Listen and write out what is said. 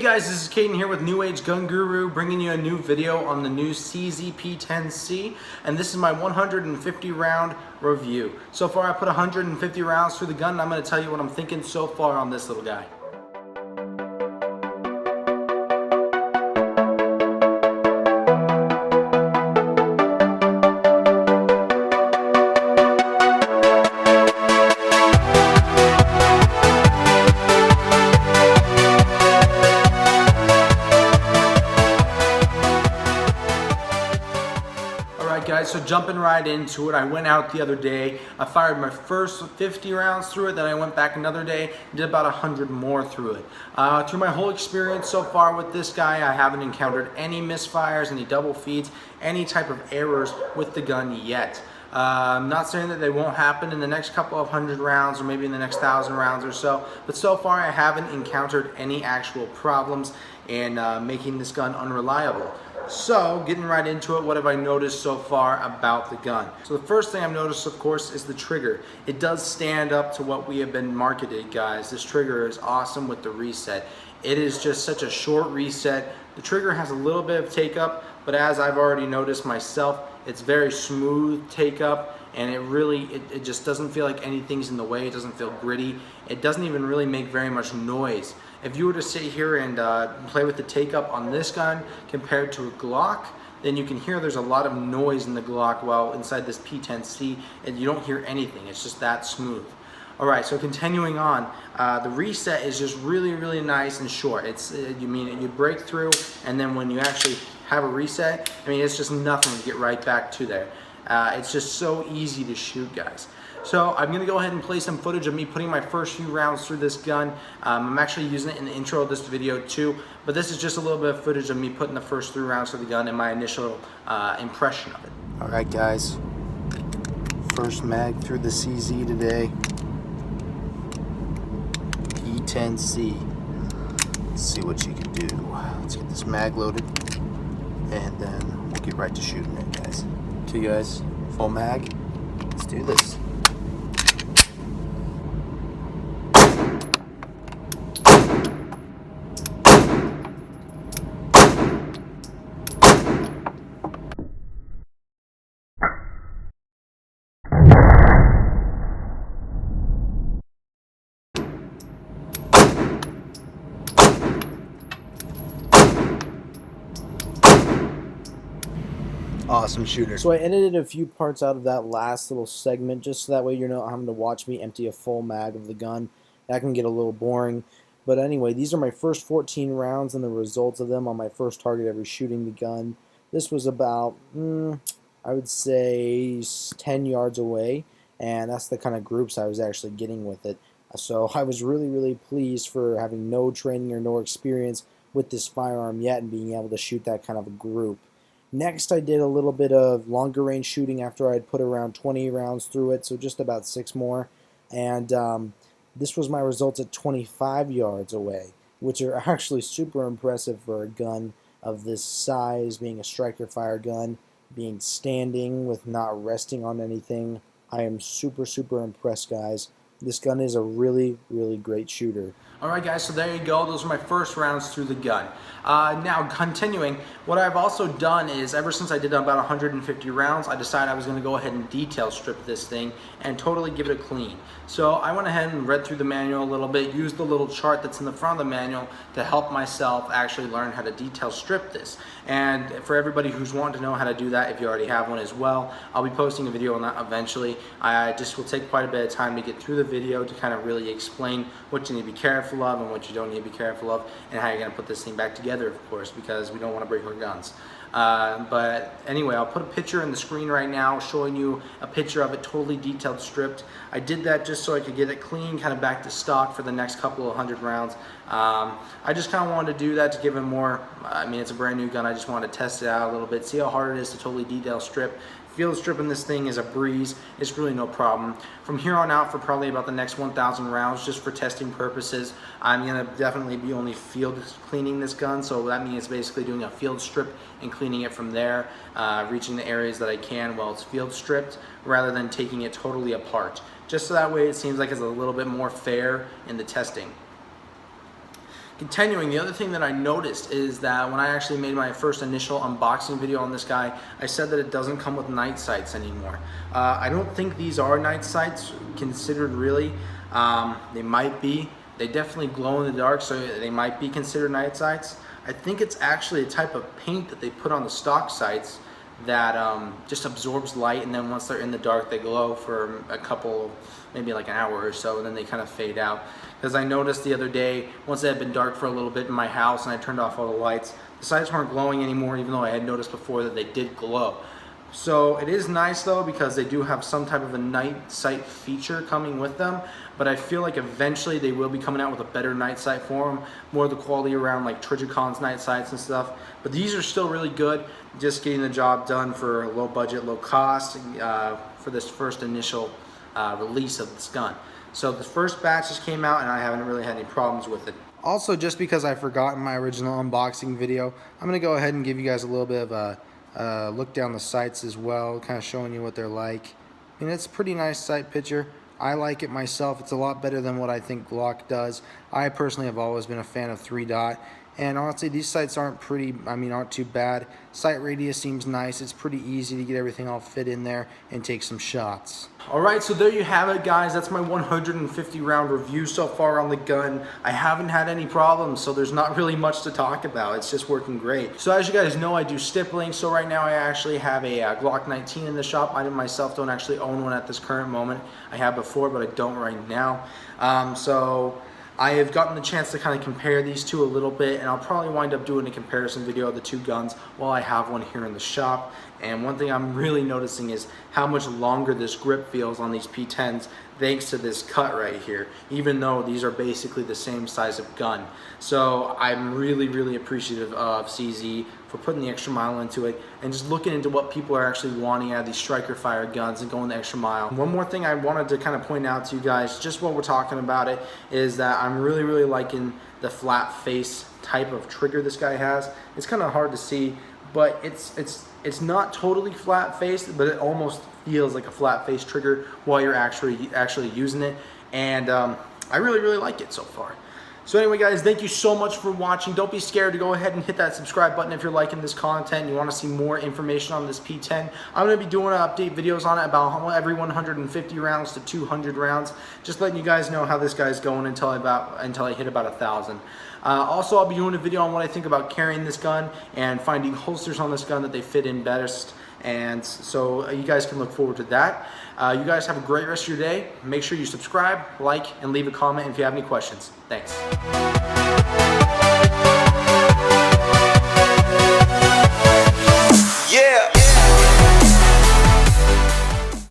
guys, this is Caden here with New Age Gun Guru, bringing you a new video on the new CZ P10-C, and this is my 150 round review. So far I put 150 rounds through the gun, and I'm going to tell you what I'm thinking so far on this little guy. Guys, so jumping right into it, I went out the other day, I fired my first 50 rounds through it, then I went back another day, did about 100 more through it. Through my whole experience so far with this guy, I haven't encountered any misfires, any double feeds, any type of errors with the gun yet. I'm not saying that they won't happen in the next couple of 100 rounds or maybe in the next 1,000 rounds or so, but so far I haven't encountered any actual problems in making this gun unreliable. So, getting right into it, what have I noticed so far about the gun? So the first thing I've noticed, of course, is the trigger. It does stand up to what we have been marketed, guys. This trigger is awesome with the reset. It is just such a short reset. The trigger has a little bit of take up, but as I've already noticed myself, it's very smooth take up, and it just doesn't feel like anything's in the way. It doesn't feel gritty. It doesn't even really make very much noise. If you were to sit here and play with the take up on this gun compared to a Glock, then you can hear there's a lot of noise in the Glock while inside this P10-C, and you don't hear anything. It's just that smooth. Alright, so continuing on, the reset is just really nice and short. It's you break through, and then when you actually have a reset, it's just nothing to get right back to there. It's just so easy to shoot, guys. So I'm going to go ahead and play some footage of me putting my first few rounds through this gun. I'm actually using it in the intro of this video too, but this is just a little bit of footage of me putting the first 3 rounds through the gun and my initial impression of it. Alright guys, first mag through the CZ today. P10-C. Let's see what you can do. Let's get this mag loaded, and then we'll get right to shooting it, guys. Okay guys, full mag. Let's do this. Awesome shooter. So I edited a few parts out of that last little segment just so that way you're not having to watch me empty a full mag of the gun. That can get a little boring. But anyway, these are my first 14 rounds and the results of them on my first target ever shooting the gun. This was about, I would say 10 yards away, and that's the kind of groups I was actually getting with it. So I was really pleased for having no training or no experience with this firearm yet and being able to shoot that kind of a group. Next, I did a little bit of longer range shooting after I'd put around 20 rounds through it, so just about 6 more. And this was my results at 25 yards away, which are actually super impressive for a gun of this size, being a striker fire gun, being standing with not resting on anything. I am super impressed, guys. This gun is a really great shooter. Alright guys, so there you go. Those are my first rounds through the gun. Now continuing, what I've also done is ever since I did about 150 rounds, I decided I was going to go ahead and detail strip this thing and totally give it a clean. So I went ahead and read through the manual a little bit, used the little chart that's in the front of the manual to help myself actually learn how to detail strip this. And for everybody who's wanting to know how to do that, if you already have one as well, I'll be posting a video on that eventually. I just will take quite a bit of time to get through the video to kind of really explain what you need to be careful of and what you don't need to be careful of, and how you're going to put this thing back together, of course, because we don't want to break our guns. But anyway, I'll put a picture in the screen right now showing you a picture of it totally detailed stripped. I did that just so I could get it clean, kind of back to stock for the next couple of 100 rounds. I just kind of wanted to do that to give it more, it's a brand new gun. I just wanted to test it out a little bit, see how hard it is to totally detail strip. Field stripping this thing is a breeze. It's really no problem. From here on out, for probably about the next 1,000 rounds, just for testing purposes, I'm going to definitely be only field cleaning this gun. So that means basically doing a field strip and cleaning it from there, reaching the areas that I can while it's field stripped, rather than taking it totally apart. Just so that way it seems like it's a little bit more fair in the testing. Continuing, the other thing that I noticed is that when I actually made my first initial unboxing video on this guy, I said that it doesn't come with night sights anymore. I don't think these are night sights considered really. They might be. They definitely glow in the dark, so they might be considered night sights. I think it's actually a type of paint that they put on the stock sights that just absorbs light, and then once they're in the dark they glow for a couple, maybe like an hour or so, and then they kind of fade out. Because I noticed the other day, once it had been dark for a little bit in my house and I turned off all the lights, the sights weren't glowing anymore, even though I had noticed before that they did glow. So it is nice though, because they do have some type of a night sight feature coming with them, but I feel like eventually they will be coming out with a better night sight for them, more of the quality around like Trigicon's night sights and stuff. But these are still really good, just getting the job done for a low budget, low cost for this first initial release of this gun. So the first batch just came out and I haven't really had any problems with it. Also, just because I forgot in my original unboxing video, I'm going to go ahead and give you guys a little bit of a look down the sights as well, kind of showing you what they're like. I mean, it's a pretty nice sight picture. I like it myself. It's a lot better than what I think Glock does. I personally have always been a fan of 3-dot. And honestly, these sights aren't too bad. Sight radius seems nice. It's pretty easy to get everything all fit in there and take some shots. Alright, so there you have it, guys. That's my 150 round review so far on the gun. I haven't had any problems, so there's not really much to talk about. It's just working great. So as you guys know, I do stippling. So right now I actually have a Glock 19 in the shop. I myself don't actually own one at this current moment. I have before, but I don't right now. So I have gotten the chance to kind of compare these two a little bit, and I'll probably wind up doing a comparison video of the two guns while I have one here in the shop. And one thing I'm really noticing is how much longer this grip feels on these P10s thanks to this cut right here, even though these are basically the same size of gun. So I'm really appreciative of CZ for putting the extra mile into it and just looking into what people are actually wanting out of these striker fire guns and going the extra mile. One more thing I wanted to kind of point out to you guys, just while we're talking about it, is that I'm really liking the flat face type of trigger this guy has. It's kind of hard to see, but it's not totally flat faced, but it almost feels like a flat face trigger while you're actually using it, and I really like it so far. So anyway, guys, thank you so much for watching. Don't be scared to go ahead and hit that subscribe button if you're liking this content and you want to see more information on this P10. I'm going to be doing update videos on it about every 150 rounds to 200 rounds, just letting you guys know how this guy's going until I hit about 1,000. Also, I'll be doing a video on what I think about carrying this gun and finding holsters on this gun that they fit in best. And so you guys can look forward to that. You guys have a great rest of your day. Make sure you subscribe, like, and leave a comment if you have any questions. Thanks.